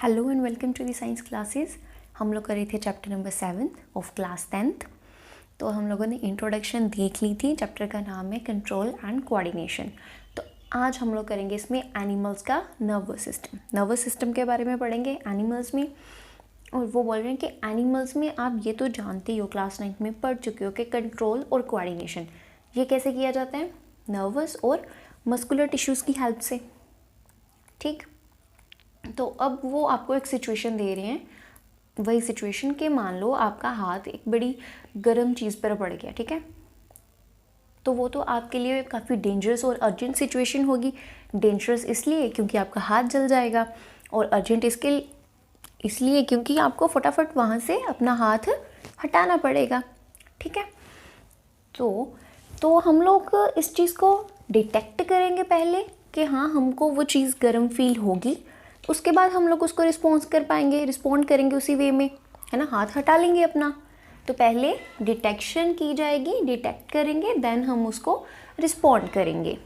Hello and welcome to the science classes. हम लोग कर रहे थे chapter number 7 of class 10th। तो हम लोगों ने इंट्रोडक्शन देख ली थी। चैप्टर का नाम है कंट्रोल एंड कोऑर्डिनेशन। तो आज हम लोग करेंगे इसमें एनिमल्स का नर्वस सिस्टम के बारे में पढ़ेंगे एनिमल्स में। और वो बोल रहे हैं कि एनिमल्स में आप ये तो जानते ही हो, क्लास 9 में पढ़ चुके हो कि कंट्रोल और कोऑर्डिनेशन ये कैसे किया जाता है, नर्वस और मस्कुलर टिश्यूज़ की हेल्प से। ठीक, तो अब वो आपको एक सिचुएशन दे रहे हैं, वही सिचुएशन के मान लो आपका हाथ एक बड़ी गर्म चीज़ पर पड़ गया। ठीक है, तो वो तो आपके लिए काफ़ी डेंजरस और अर्जेंट सिचुएशन होगी। डेंजरस इसलिए क्योंकि आपका हाथ जल जाएगा, और अर्जेंट इसलिए क्योंकि आपको फटाफट वहाँ से अपना हाथ हटाना पड़ेगा। ठीक है, तो हम लोग इस चीज़ को डिटेक्ट करेंगे पहले कि हाँ हमको वो चीज़ गर्म फील होगी, उसके बाद हम लोग उसको रिस्पॉन्ड करेंगे उसी वे में, है ना, हाथ हटा लेंगे अपना। तो पहले डिटेक्शन की जाएगी, डिटेक्ट करेंगे, देन हम उसको रिस्पॉन्ड करेंगे।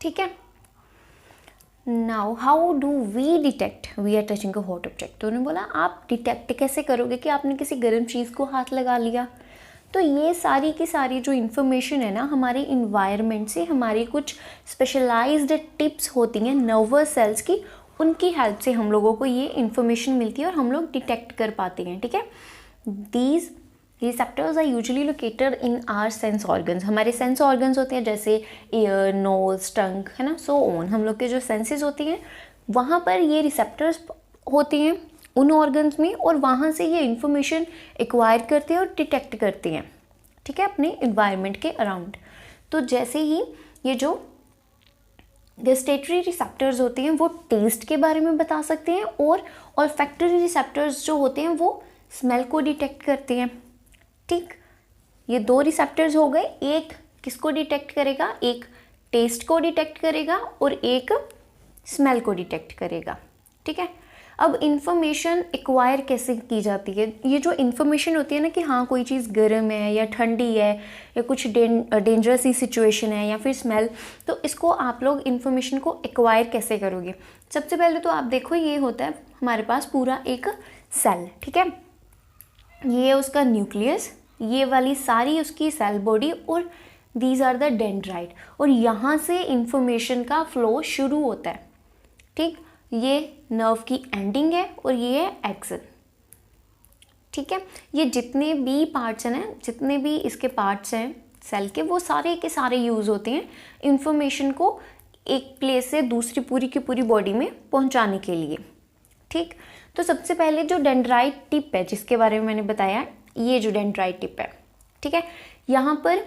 ठीक है, now how do we detect we are touching a hot object. तो उन्होंने बोला आप डिटेक्ट कैसे करोगे कि आपने किसी गर्म चीज़ को हाथ लगा लिया। तो ये सारी की सारी जो इन्फॉर्मेशन है ना, हमारे इन्वायरमेंट से, हमारी कुछ स्पेशलाइज्ड टिप्स होती हैं नर्वस सेल्स की, उनकी हेल्प से हम लोगों को ये इन्फॉर्मेशन मिलती है और हम लोग डिटेक्ट कर पाते हैं। ठीक है, these receptors are usually located in our sense organs. हमारे सेंस ऑर्गन्स होते हैं जैसे ईयर, नोज, टंग, है ना, सो ऑन। हम लोग के जो सेंसेस होती हैं वहाँ पर ये रिसेप्टर्स होती हैं उन ऑर्गन्स में, और वहाँ से ये इन्फॉर्मेशन एक्वायर करते हैं और डिटेक्ट करते हैं। ठीक है, अपने इन्वायरमेंट के अराउंड। तो जैसे ही ये जो गस्टेटरी रिसेप्टर्स होते हैं वो टेस्ट के बारे में बता सकते हैं, और ऑल्फैक्टरी रिसेप्टर्स जो होते हैं वो स्मेल को डिटेक्ट करते हैं। ठीक, ये दो रिसेप्टर्स हो गए, एक किसको डिटेक्ट करेगा, एक टेस्ट को डिटेक्ट करेगा और एक स्मेल को डिटेक्ट करेगा। ठीक है, अब इन्फॉर्मेशन एक्वायर कैसे की जाती है। ये जो इन्फॉर्मेशन होती है ना कि हाँ कोई चीज़ गर्म है या ठंडी है या कुछ डेंजरस सी सिचुएशन है या फिर स्मेल, तो इसको आप लोग इन्फॉर्मेशन को एक्वायर कैसे करोगे। सबसे पहले तो आप देखो, ये होता है हमारे पास पूरा एक सेल। ठीक है, ये उसका न्यूक्लियस, ये वाली सारी उसकी सेल बॉडी, और दीज आर द डेंड्राइट, और यहाँ से इन्फॉर्मेशन का फ्लो शुरू होता है। ठीक, ये नर्व की एंडिंग है और ये है एक्सन। ठीक है, ये जितने भी पार्ट्स हैं ना, जितने भी इसके पार्ट्स हैं सेल के, वो सारे के सारे यूज़ होते हैं इंफॉर्मेशन को एक प्लेस से दूसरी पूरी की पूरी बॉडी में पहुंचाने के लिए। ठीक, तो सबसे पहले जो डेंड्राइट टिप है जिसके बारे में मैंने बताया, ये जो डेंड्राइट टिप है, ठीक है, यहाँ पर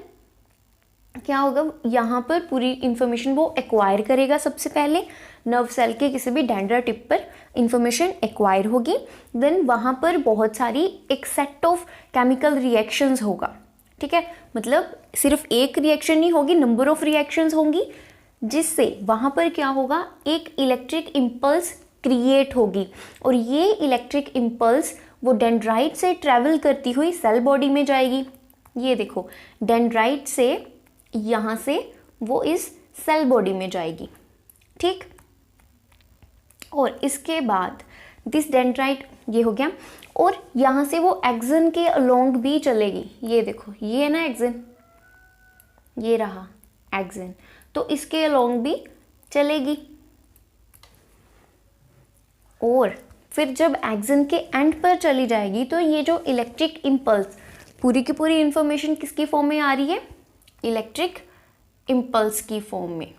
क्या होगा, यहाँ पर पूरी इंफॉर्मेशन वो एक्वायर करेगा। सबसे पहले नर्व सेल के किसी भी डेंड्रा टिप पर इंफॉर्मेशन एक्वायर होगी, देन वहाँ पर बहुत सारी एक सेट ऑफ केमिकल रिएक्शंस होगा। ठीक है, मतलब सिर्फ एक रिएक्शन नहीं होगी, नंबर ऑफ रिएक्शंस होंगी, जिससे वहाँ पर क्या होगा, एक इलेक्ट्रिक इम्पल्स क्रिएट होगी, और ये इलेक्ट्रिक इम्पल्स वो डेंड्राइट से ट्रेवल करती हुई सेल बॉडी में जाएगी। ये देखो, डेंड्राइट से यहाँ से वो इस सेल बॉडी में जाएगी। ठीक, और इसके बाद दिस डेंड्राइट, ये हो गया, और यहाँ से वो एक्सन के अलोंग भी चलेगी। ये देखो, ये है ना एक्सन, ये रहा एक्सन, तो इसके अलोंग भी चलेगी। और फिर जब एक्सन के एंड पर चली जाएगी तो ये जो इलेक्ट्रिक इम्पल्स, पूरी की पूरी इंफॉर्मेशन किसकी फॉर्म में आ रही है, इलेक्ट्रिक इम्पल्स की फॉर्म में।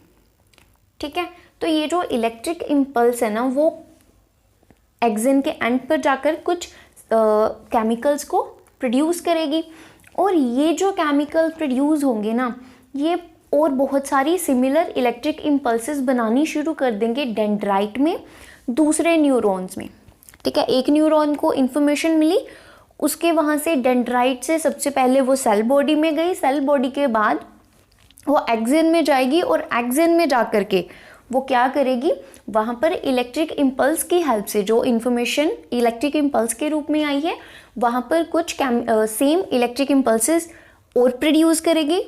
ठीक है, तो ये जो इलेक्ट्रिक इम्पल्स है ना, वो एक्सन के एंड पर जाकर कुछ केमिकल्स को प्रोड्यूस करेगी, और ये जो केमिकल प्रोड्यूस होंगे ना, ये और बहुत सारी सिमिलर इलेक्ट्रिक इम्पल्सेस बनानी शुरू कर देंगे डेंड्राइट में, दूसरे न्यूरॉन्स में। ठीक है, एक न्यूरॉन को इन्फॉर्मेशन मिली, उसके वहाँ से डेंड्राइट से सबसे पहले वो सेल बॉडी में गई, सेल बॉडी के बाद वो एक्सन में जाएगी, और एक्सन में जाकर के वो क्या करेगी, वहाँ पर इलेक्ट्रिक इम्पल्स की हेल्प से जो इन्फॉर्मेशन इलेक्ट्रिक इम्पल्स के रूप में आई है, वहाँ पर कुछ सेम इलेक्ट्रिक इम्पल्सेस और प्रोड्यूस करेगी,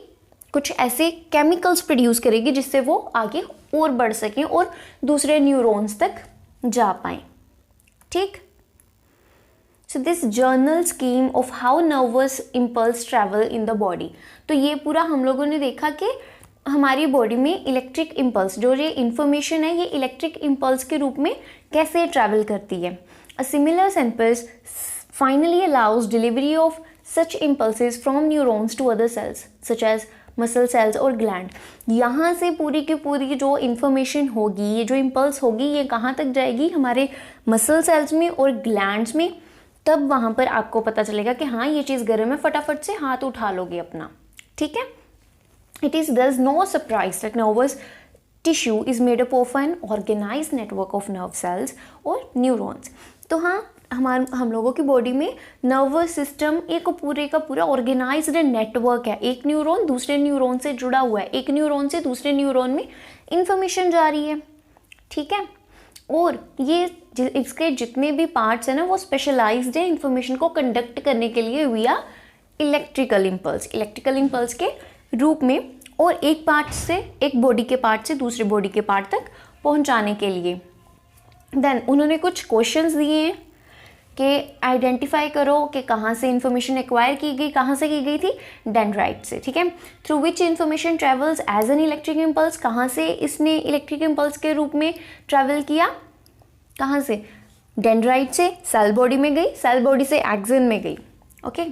कुछ ऐसे केमिकल्स प्रोड्यूस करेगी जिससे वो आगे और बढ़ सकें और दूसरे न्यूरॉन्स तक जा पाएँ। ठीक। So this journal scheme of how nervous impulse travel in the body. तो ये पूरा हम लोगों ने देखा कि हमारी बॉडी में इलेक्ट्रिक इम्पल्स, जो ये इंफॉर्मेशन है, ये इलेक्ट्रिक इम्पल्स के रूप में कैसे ट्रैवल करती है। A similar synapse finally allows delivery of such impulses from neurons to other cells such as muscle cells और ग्लैंड। यहाँ से पूरी की पूरी जो इन्फॉर्मेशन होगी, ये जो इम्पल्स होगी, ये कहाँ तक जाएगी, हमारे मसल सेल्स में और ग्लैंड्स में। तब वहाँ पर आपको पता चलेगा कि हाँ ये चीज़ गर्म है, फटाफट से हाथ उठा लोगे अपना, ठीक है। It is thus no surprise that nervous tissue is made up of an organise network of nerve cells और न्यूरॉन्स। तो हाँ, हम लोगों की बॉडी में नर्वस सिस्टम एक पूरे का पूरा ऑर्गेनाइज्ड नेटवर्क है। एक न्यूरॉन दूसरे न्यूरॉन से जुड़ा हुआ है, एक न्यूरॉन से दूसरे न्यूरॉन में इंफॉर्मेशन जा रही है, ठीक है। और ये इसके जितने भी पार्ट्स हैं ना, वो स्पेशलाइज्ड है इंफॉर्मेशन को कंडक्ट करने के लिए विया इलेक्ट्रिकल इम्पल्स के रूप में, और एक पार्ट से, एक बॉडी के पार्ट से दूसरे बॉडी के पार्ट तक पहुंचाने के लिए। देन उन्होंने कुछ क्वेश्चंस दिए हैं कि आइडेंटिफाई करो कि कहाँ से इंफॉर्मेशन एक्वायर की गई, कहाँ से की गई थी, डेंड्राइट से, ठीक है। Through which information travels as an electric impulse, कहाँ से इसने इलेक्ट्रिक इम्पल्स के रूप में ट्रैवल किया, कहाँ से, डेंड्राइट से सेल बॉडी में गई, सेल बॉडी से एक्सन में गई, okay.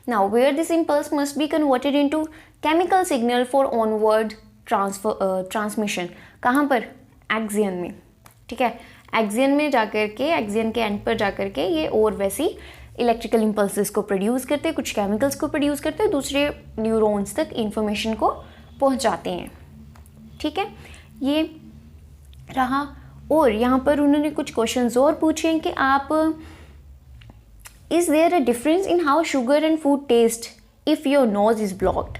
Now where this impulse must be converted into chemical signal for onward transmission, कहाँ पर, एक्सियन में, ठीक है। एक्सियन में जाकर के, एक्सियन के एंड पर जाकर के ये और वैसी इलेक्ट्रिकल इम्पल्सेस को प्रोड्यूस करते हैं, कुछ केमिकल्स को प्रोड्यूस करते हैं, दूसरे न्यूरॉन्स तक इंफॉर्मेशन को पहुंचाते हैं, ठीक है। ये रहा। और यहाँ पर उन्होंने कुछ क्वेश्चंस और पूछे हैं कि आप, is there a difference in how sugar and food taste if your nose is blocked.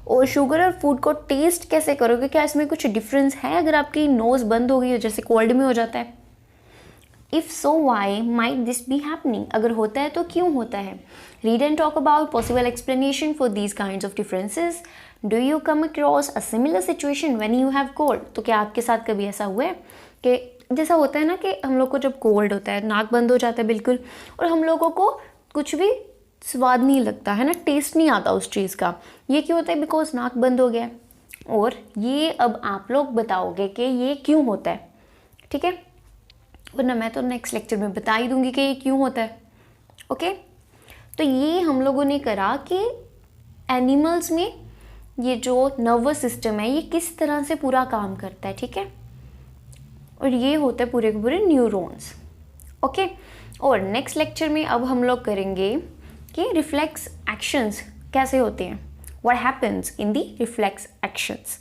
और शुगर और फूड को टेस्ट कैसे करोगे, क्या इसमें कुछ डिफरेंस है अगर आपकी नोज़ बंद हो गई हो, जैसे कोल्ड में हो जाता है। If so why might this be happening, अगर होता है तो क्यों होता है। Read and talk about possible explanation for these kinds of differences. Do you come across a similar situation when you have cold. तो क्या आपके साथ कभी ऐसा हुआ है कि जैसा होता है ना कि हम लोग को जब कोल्ड होता है, नाक बंद हो जाता है बिल्कुल, और हम लोगों को कुछ भी स्वाद नहीं लगता है ना, टेस्ट नहीं आता उस चीज़ का। ये क्यों होता है, बिकॉज नाक बंद हो गया है। और ये अब आप लोग बताओगे कि ये क्यों होता है, ठीक है। वरना मैं तो नेक्स्ट लेक्चर में बता ही दूंगी कि ये क्यों होता है, ओके। तो ये हम लोगों ने करा कि एनिमल्स में ये जो नर्वस सिस्टम है ये किस तरह से पूरा काम करता है, ठीक है। और ये होता है पूरे के पूरे न्यूरॉन्स, ओके। और नेक्स्ट लेक्चर में अब हम लोग करेंगे कि रिफ्लेक्स एक्शंस कैसे होते हैं, what happens in the reflex actions.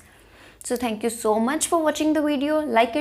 So thank you so much for watching the video. Like it.